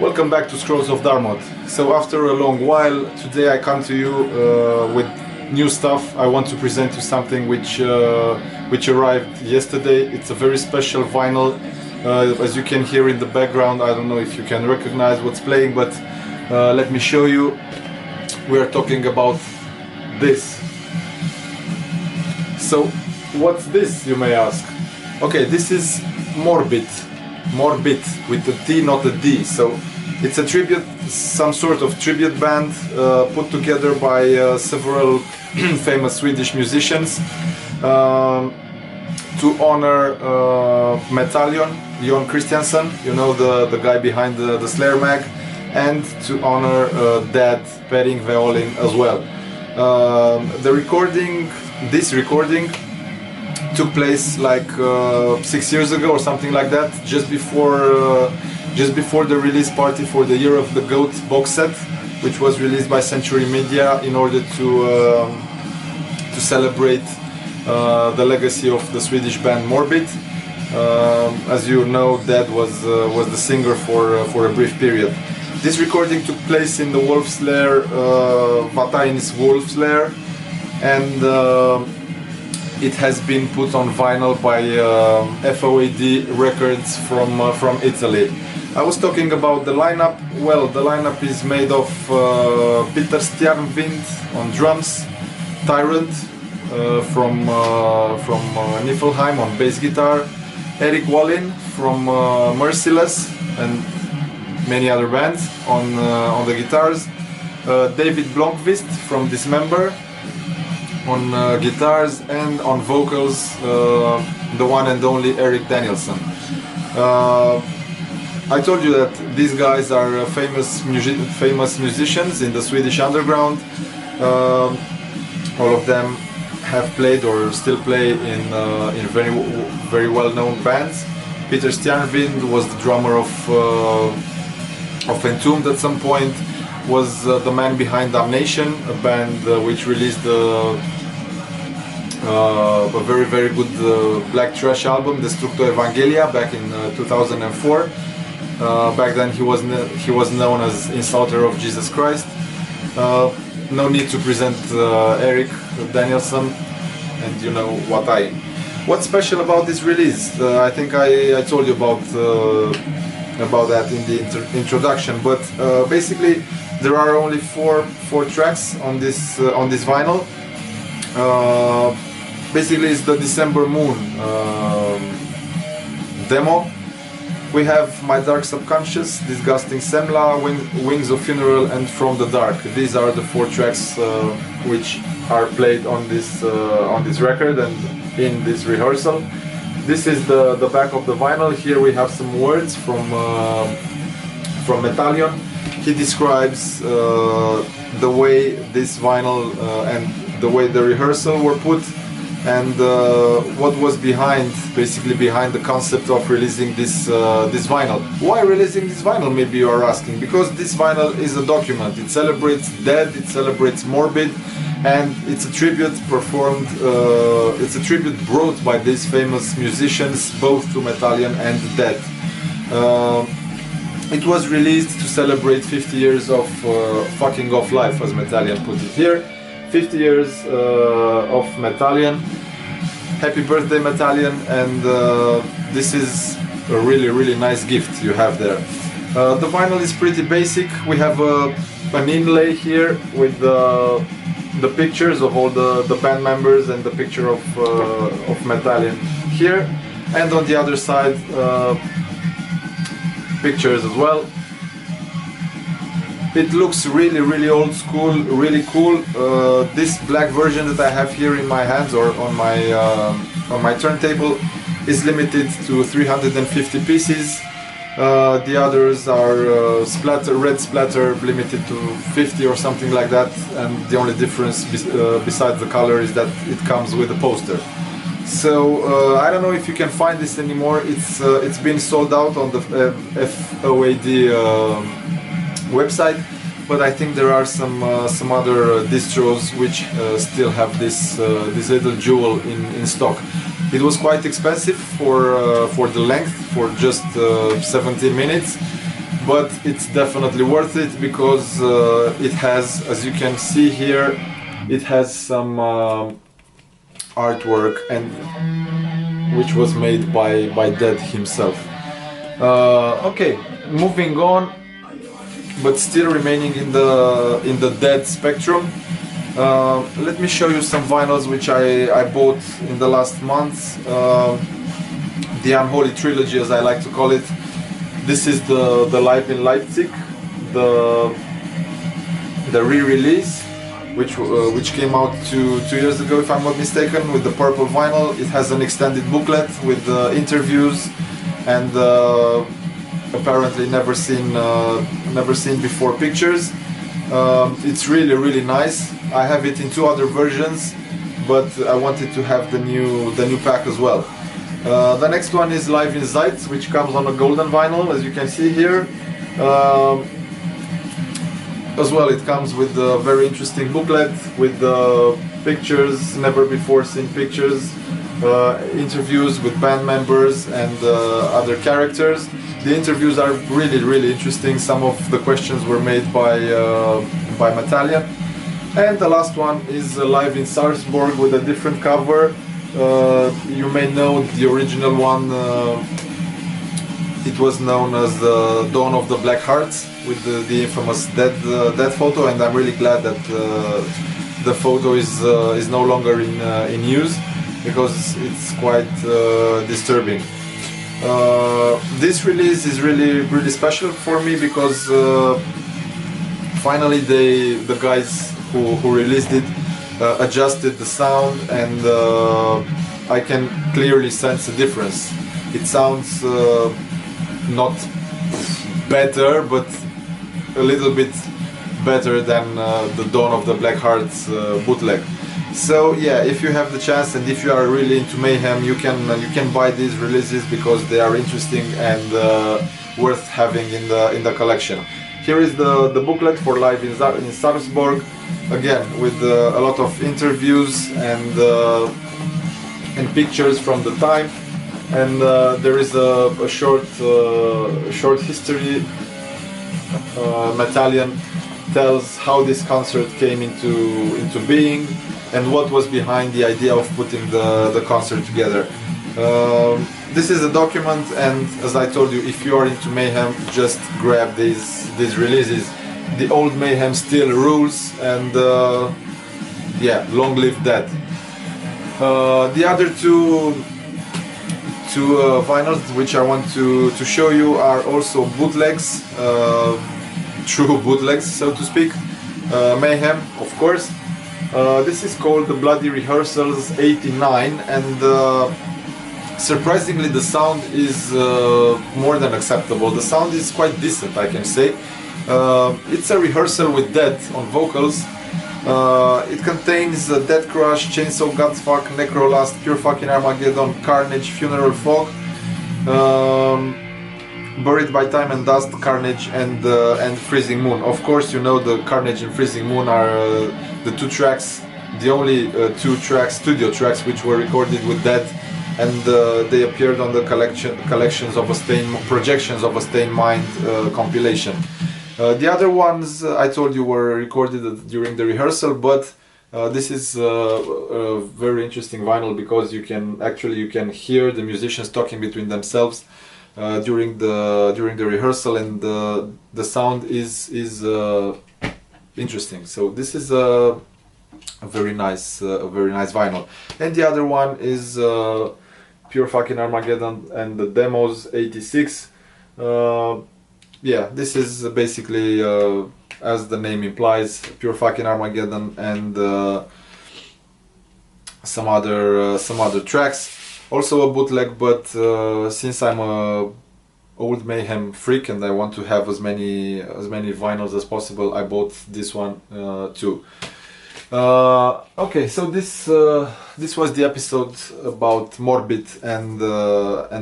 Welcome back to Scrolls of Darmod. So after a long while, today I come to you with new stuff. I want to present you something which arrived yesterday. It's a very special vinyl. As you can hear in the background, I don't know if you can recognize what's playing, but let me show you. We are talking about this. So what's this, you may ask? Okay, this is Morbid. Morbid with the T, not the D. So it's a tribute, some sort of tribute band put together by several famous Swedish musicians to honor METALION, Jon Christiansen, you know, the guy behind the Slayer mag, and to honor Dad Perring Violin as well. This recording took place like 6 years ago or something like that, just before the release party for the Year of the Goat box set, which was released by Century Media in order to celebrate the legacy of the Swedish band Morbid. As you know, Dad was the singer for a brief period. This recording took place in the Wolf's Lair, Vatain's Wolf's Lair, and it has been put on vinyl by FOAD Records from Italy. I was talking about the lineup. Well, the lineup is made of Peter Stjärnvind on drums, Tyrant from Niflheim on bass guitar, Erik Wallin from Merciless and many other bands on the guitars, David Blomqvist from Dismember on guitars, and on vocals the one and only Erik Danielson. I told you that these guys are famous musicians in the Swedish underground. All of them have played or still play in very well-known bands. Peter Stjärnvind was the drummer of Entombed at some point, was the man behind Damnation, a band which released a very good black thrash album, Destructo Evangelia, back in 2004. Back then he was known as Insulter of Jesus Christ. No need to present Erik Danielson, and you know what What's special about this release? I think I told you about that in the introduction, but basically there are only four tracks on this vinyl. Basically it's the December Moon demo. We have My Dark Subconscious, Disgusting Semla, Wings of Funeral, and From the Dark. These are the four tracks which are played on this record and in this rehearsal. This is the back of the vinyl. Here we have some words from METALION. He describes the way this vinyl and the way the rehearsal were put, and what was behind the concept of releasing this vinyl. Why releasing this vinyl, maybe you are asking? Because this vinyl is a document. It celebrates Dead, it celebrates Morbid, and it's a tribute performed, it's a tribute brought by these famous musicians both to METALION and Dead. It was released to celebrate 50 years of fucking off life, as METALION put it here. 50 years of METALION. Happy birthday, METALION, and this is a really nice gift you have there. The vinyl is pretty basic. We have an inlay here with the pictures of all the band members and the picture of METALION here, and on the other side pictures as well. It looks really old school, really cool. This black version that I have here in my hands or on my turntable is limited to 350 pieces. The others are red splatter, limited to 50 or something like that, and the only difference besides the color is that it comes with a poster. So I don't know if you can find this anymore. It's been sold out on the FOAD website, but I think there are some other distros which still have this little jewel in stock. It was quite expensive for the length, for just 17 minutes, but it's definitely worth it because it has, as you can see here, it has some artwork, and which was made by Dead himself. Okay, moving on, but still remaining in the Dead spectrum. Let me show you some vinyls which I bought in the last month. The Unholy Trilogy, as I like to call it. This is the Live in Leipzig, the re-release, which came out two years ago, if I'm not mistaken, with the purple vinyl. It has an extended booklet with interviews and apparently never seen before pictures. It's really nice. I have it in 2 other versions, but I wanted to have the new pack as well. The next one is Live in Zeitz, which comes on a golden vinyl, as you can see here. As well, it comes with a very interesting booklet with pictures, never before seen pictures, interviews with band members and other characters. The interviews are really interesting. Some of the questions were made by METALION. And the last one is Live in Sarpsborg with a different cover. You may know the original one. It was known as the Dawn of the Black Hearts, with the infamous dead photo, and I'm really glad that the photo is no longer in use, because it's quite disturbing. This release is really special for me because finally the guys who released it adjusted the sound, and I can clearly sense a difference. It sounds not better, but a little bit better than the Dawn of the Black Hearts bootleg. So yeah, if you have the chance and if you are really into Mayhem, you can buy these releases because they are interesting and worth having in the collection. Here is the booklet for Live in Sarpsborg, again with a lot of interviews and pictures from the time, and there is a short history. METALION tells how this concert came into being and what was behind the idea of putting the concert together. This is a document, and as I told you, if you are into Mayhem, just grab these releases. The old Mayhem still rules, and yeah, long live that. The other two vinyls which I want to show you are also bootlegs, true bootlegs, so to speak. Mayhem, of course. This is called the Bloody Rehearsals 89, and surprisingly the sound is more than acceptable. The sound is quite decent, I can say. It's a rehearsal with Dead on vocals. It contains Dead Crush, Chainsaw Godfuck, Necrolust, Pure Fucking Armageddon, Carnage, Funeral Fog, Buried by Time and Dust, Carnage, and Freezing Moon. Of course, you know the Carnage and Freezing Moon are the 2 tracks, the only 2 tracks, studio tracks, which were recorded with Dead, and they appeared on the projections of a Stained Mind compilation. The other ones I told you were recorded during the rehearsal, but this is a very interesting vinyl because you can hear the musicians talking between themselves during the rehearsal, and the sound is interesting. So this is a very nice vinyl. And the other one is Pure Fucking Armageddon and the Demos 86. Yeah, this is basically, as the name implies, Pure Fucking Armageddon and some other tracks. Also a bootleg, but since I'm a old Mayhem freak and I want to have as many vinyls as possible, I bought this one too. Okay, so this was the episode about Morbid and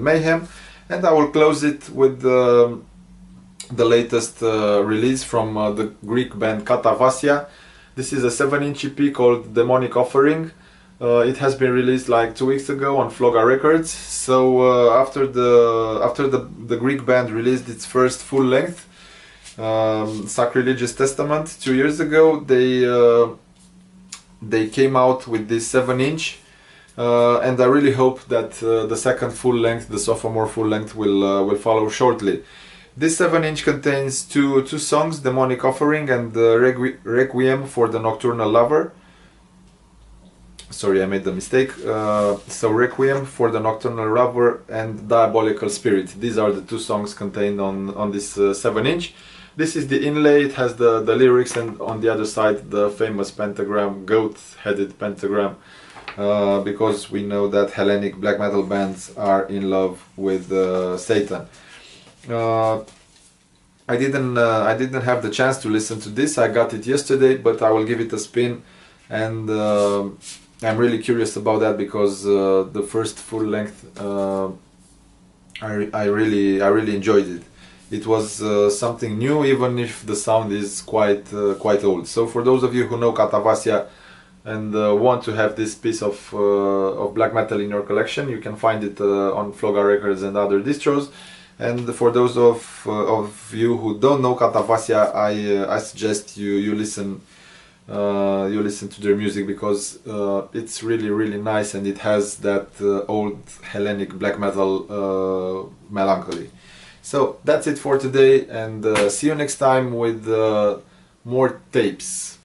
Mayhem, and I will close it with the latest release from the Greek band Katavasia. This is a 7-inch EP called Demonic Offering. It has been released like 2 weeks ago on Floga Records. So after the Greek band released its first full length, Sacrilegious Testament, 2 years ago, they came out with this 7-inch, and I really hope that the second full length, the sophomore full length, will follow shortly. This 7-inch contains two songs, Demonic Offering and Requiem for the Nocturnal Lover. Sorry, I made the mistake. So Requiem for the Nocturnal Lover and Diabolical Spirit. These are the two songs contained on this 7-inch. This is the inlay. It has the lyrics, and on the other side the famous pentagram, goat-headed pentagram, because we know that Hellenic black metal bands are in love with Satan. I didn't have the chance to listen to this. I got it yesterday, but I will give it a spin, and I'm really curious about that, because the first full length, I really enjoyed it. It was something new, even if the sound is quite old. So for those of you who know Katavasia and want to have this piece of black metal in your collection, you can find it on Floga Records and other distros. And for those of you who don't know Katavasia, I suggest you listen to their music, because it's really nice, and it has that old Hellenic black metal melancholy. So that's it for today, and see you next time with more tapes.